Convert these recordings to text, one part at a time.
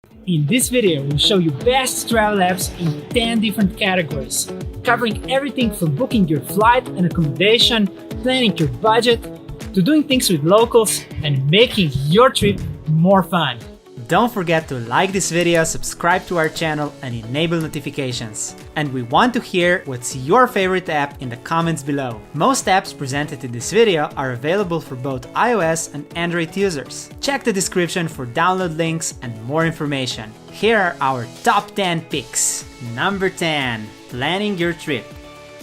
In this video, we'll show you best travel apps in 10 different categories, covering everything from booking your flight and accommodation, planning your budget, to doing things with locals and making your trip more fun. Don't forget to like this video, subscribe to our channel and enable notifications. And we want to hear what's your favorite app in the comments below. Most apps presented in this video are available for both iOS and Android users. Check the description for download links and more information. Here are our top 10 picks. Number 10. Planning your trip.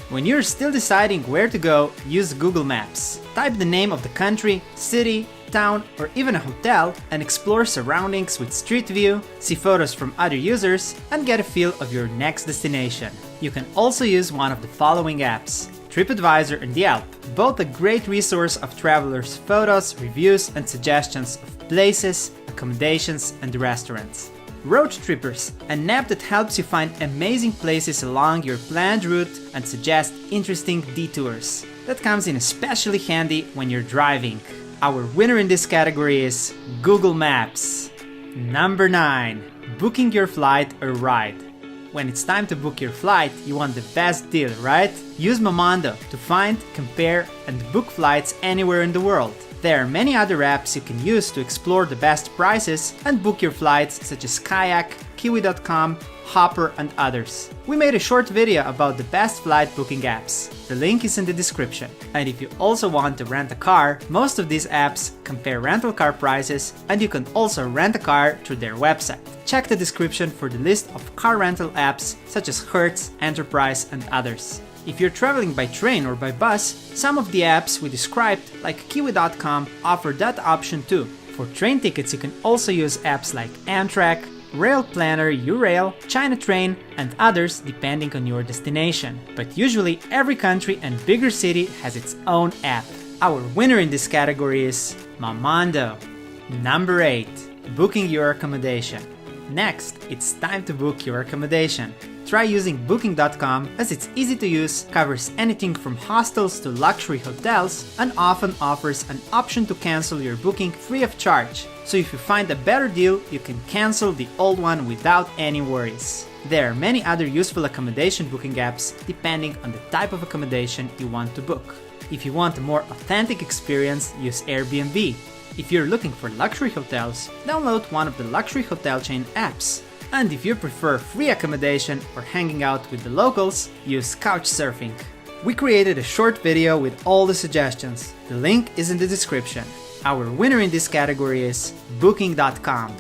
When you're still deciding where to go, use Google Maps. Type the name of the country, city, town, or even a hotel and explore surroundings with street view, see photos from other users, and get a feel of your next destination. You can also use one of the following apps: TripAdvisor and Yelp, both a great resource of travelers' photos, reviews, and suggestions of places, accommodations, and restaurants. Road Trippers, an app that helps you find amazing places along your planned route and suggest interesting detours. That comes in especially handy when you're driving. Our winner in this category is Google Maps. Number 9. Booking your flight or ride. When it's time to book your flight, you want the best deal, right? Use Momondo to find, compare, and book flights anywhere in the world. There are many other apps you can use to explore the best prices and book your flights, such as Kayak, Kiwi.com, Hopper, and others. We made a short video about the best flight booking apps. The link is in the description. And if you also want to rent a car, most of these apps compare rental car prices, and you can also rent a car through their website. Check the description for the list of car rental apps such as Hertz, Enterprise, and others. If you're traveling by train or by bus, some of the apps we described, like Kiwi.com, offer that option too. For train tickets, you can also use apps like Amtrak, Rail Planner, URail, China Train, and others depending on your destination. But usually every country and bigger city has its own app. Our winner in this category is Momondo. Number 8. Booking your accommodation. Next, it's time to book your accommodation. Try using Booking.com as it's easy to use, covers anything from hostels to luxury hotels, and often offers an option to cancel your booking free of charge. So if you find a better deal, you can cancel the old one without any worries. There are many other useful accommodation booking apps depending on the type of accommodation you want to book. If you want a more authentic experience, use Airbnb. If you're looking for luxury hotels, download one of the luxury hotel chain apps. And if you prefer free accommodation or hanging out with the locals, use Couchsurfing. We created a short video with all the suggestions. The link is in the description. Our winner in this category is Booking.com.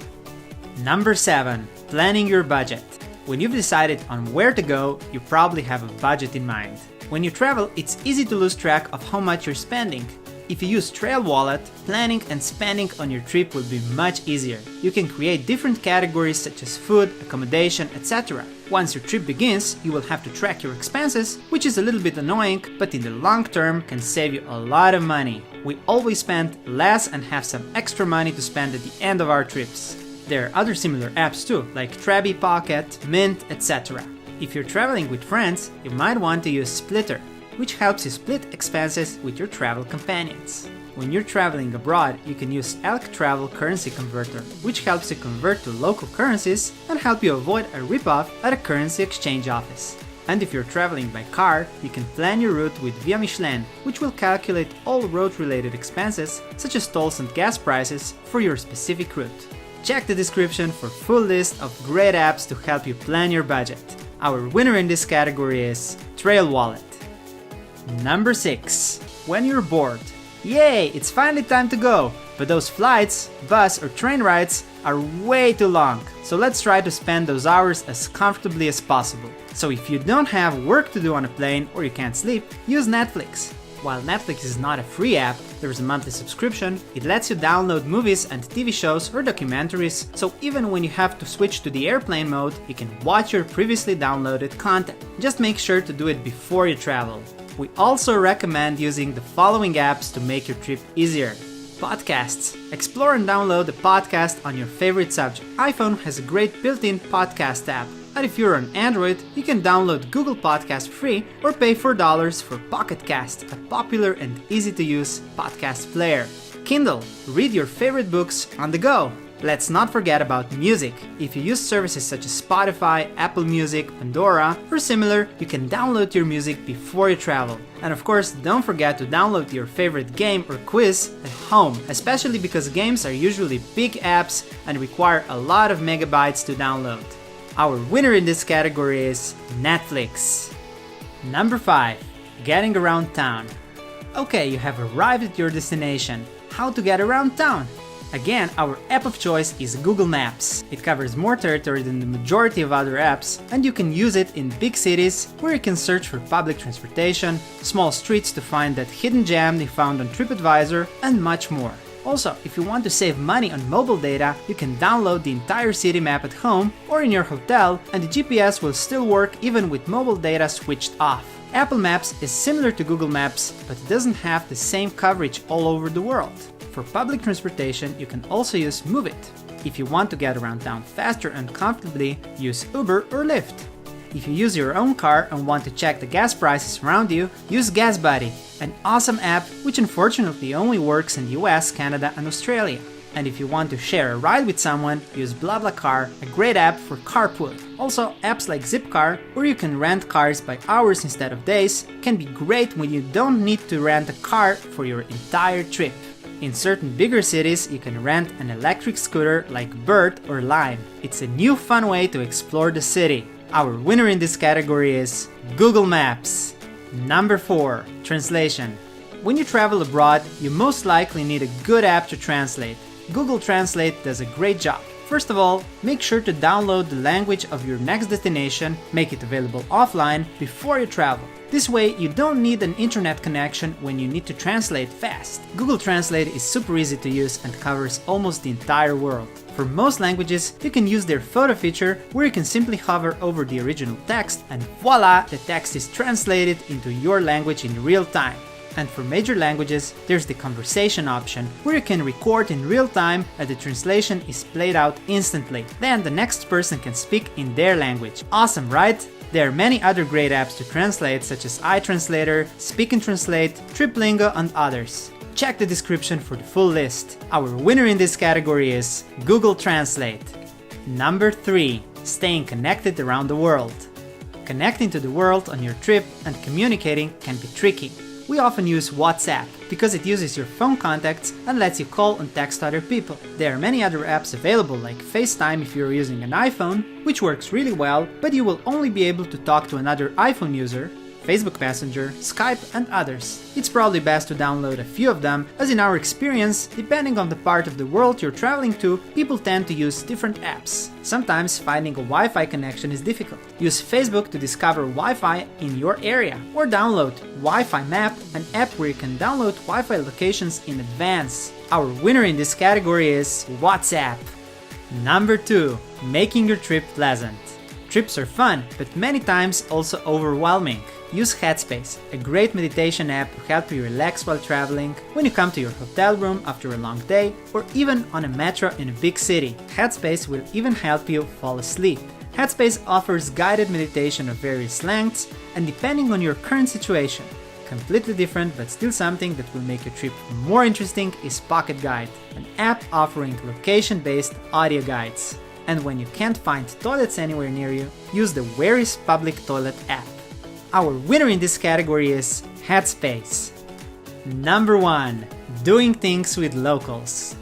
Number 7. Planning your budget. When you've decided on where to go, you probably have a budget in mind. When you travel, it's easy to lose track of how much you're spending. If you use Trail Wallet, planning and spending on your trip will be much easier. You can create different categories such as food, accommodation, etc. Once your trip begins, you will have to track your expenses, which is a little bit annoying, but in the long term can save you a lot of money. We always spend less and have some extra money to spend at the end of our trips. There are other similar apps too, like Trabi Pocket, Mint, etc. If you're traveling with friends, you might want to use Splitter, which helps you split expenses with your travel companions. When you're traveling abroad, you can use Elk Travel Currency Converter, which helps you convert to local currencies and help you avoid a ripoff at a currency exchange office. And if you're traveling by car, you can plan your route with Via Michelin, which will calculate all road-related expenses, such as tolls and gas prices, for your specific route. Check the description for full list of great apps to help you plan your budget. Our winner in this category is Trail Wallet. Number 6. When you're bored. Yay, it's finally time to go! But those flights, bus or train rides are way too long. So let's try to spend those hours as comfortably as possible. So if you don't have work to do on a plane or you can't sleep, use Netflix. While Netflix is not a free app, there's a monthly subscription. It lets you download movies and TV shows or documentaries, so even when you have to switch to the airplane mode, you can watch your previously downloaded content. Just make sure to do it before you travel. We also recommend using the following apps to make your trip easier. Podcasts. Explore and download a podcast on your favorite subject. iPhone has a great built-in podcast app. And if you're on Android, you can download Google Podcast free or pay $4 for Pocket Cast, a popular and easy-to-use podcast player. Kindle. Read your favorite books on the go. Let's not forget about music. If you use services such as Spotify, Apple Music, Pandora, or similar, you can download your music before you travel. And of course, don't forget to download your favorite game or quiz at home, especially because games are usually big apps and require a lot of megabytes to download. Our winner in this category is Netflix. Number 5. Getting around town. Okay, you have arrived at your destination. How to get around town? Again, our app of choice is Google Maps. It covers more territory than the majority of other apps, and you can use it in big cities where you can search for public transportation, small streets to find that hidden gem you found on TripAdvisor, and much more. Also, if you want to save money on mobile data, you can download the entire city map at home or in your hotel, and the GPS will still work even with mobile data switched off. Apple Maps is similar to Google Maps, but it doesn't have the same coverage all over the world. For public transportation, you can also use Move It. If you want to get around town faster and comfortably, use Uber or Lyft. If you use your own car and want to check the gas prices around you, use GasBuddy, an awesome app which unfortunately only works in the US, Canada, and Australia. And if you want to share a ride with someone, use BlaBlaCar, a great app for carpool. Also, apps like Zipcar, where you can rent cars by hours instead of days, can be great when you don't need to rent a car for your entire trip. In certain bigger cities, you can rent an electric scooter like Bird or Lime. It's a new fun way to explore the city. Our winner in this category is Google Maps. Number 4. Translation. When you travel abroad, you most likely need a good app to translate. Google Translate does a great job. First of all, make sure to download the language of your next destination, make it available offline before you travel. This way, you don't need an internet connection when you need to translate fast. Google Translate is super easy to use and covers almost the entire world. For most languages, you can use their photo feature where you can simply hover over the original text and voila, the text is translated into your language in real time. And for major languages, there's the conversation option, where you can record in real time and the translation is played out instantly. Then the next person can speak in their language. Awesome, right? There are many other great apps to translate, such as iTranslator, Speak and Translate, Triplingo, and others. Check the description for the full list. Our winner in this category is Google Translate. Number 3. Staying connected around the world. Connecting to the world on your trip and communicating can be tricky. We often use WhatsApp because it uses your phone contacts and lets you call and text other people. There are many other apps available like FaceTime if you're using an iPhone, which works really well, but you will only be able to talk to another iPhone user, Facebook Messenger, Skype, and others. It's probably best to download a few of them, as in our experience, depending on the part of the world you're traveling to, people tend to use different apps. Sometimes finding a Wi-Fi connection is difficult. Use Facebook to discover Wi-Fi in your area, or download Wi-Fi Map, an app where you can download Wi-Fi locations in advance. Our winner in this category is WhatsApp. Number 2. Making your trip pleasant. Trips are fun, but many times also overwhelming. Use Headspace, a great meditation app to help you relax while traveling, when you come to your hotel room after a long day, or even on a metro in a big city. Headspace will even help you fall asleep. Headspace offers guided meditation of various lengths, and depending on your current situation, completely different but still something that will make your trip more interesting is Pocket Guide, an app offering location-based audio guides. And when you can't find toilets anywhere near you, use the Where is Public Toilet app. Our winner in this category is Headspace. Number 1. Doing things with locals.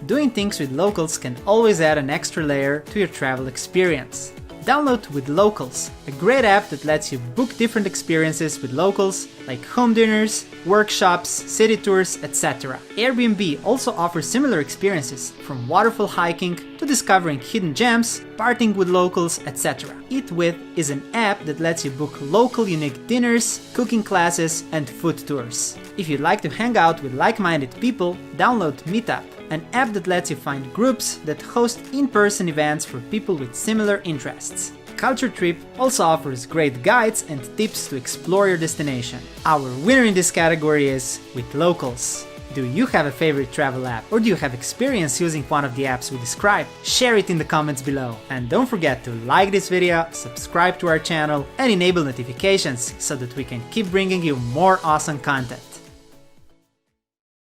Doing things with locals can always add an extra layer to your travel experience. Download With Locals, a great app that lets you book different experiences with locals like home dinners, workshops, city tours, etc. Airbnb also offers similar experiences, from waterfall hiking to discovering hidden gems, partying with locals, etc. Eat With is an app that lets you book local unique dinners, cooking classes, and food tours. If you'd like to hang out with like-minded people, download Meetup, an app that lets you find groups that host in-person events for people with similar interests. Culture Trip also offers great guides and tips to explore your destination. Our winner in this category is With Locals. Do you have a favorite travel app, or do you have experience using one of the apps we described? Share it in the comments below. And don't forget to like this video, subscribe to our channel, and enable notifications so that we can keep bringing you more awesome content.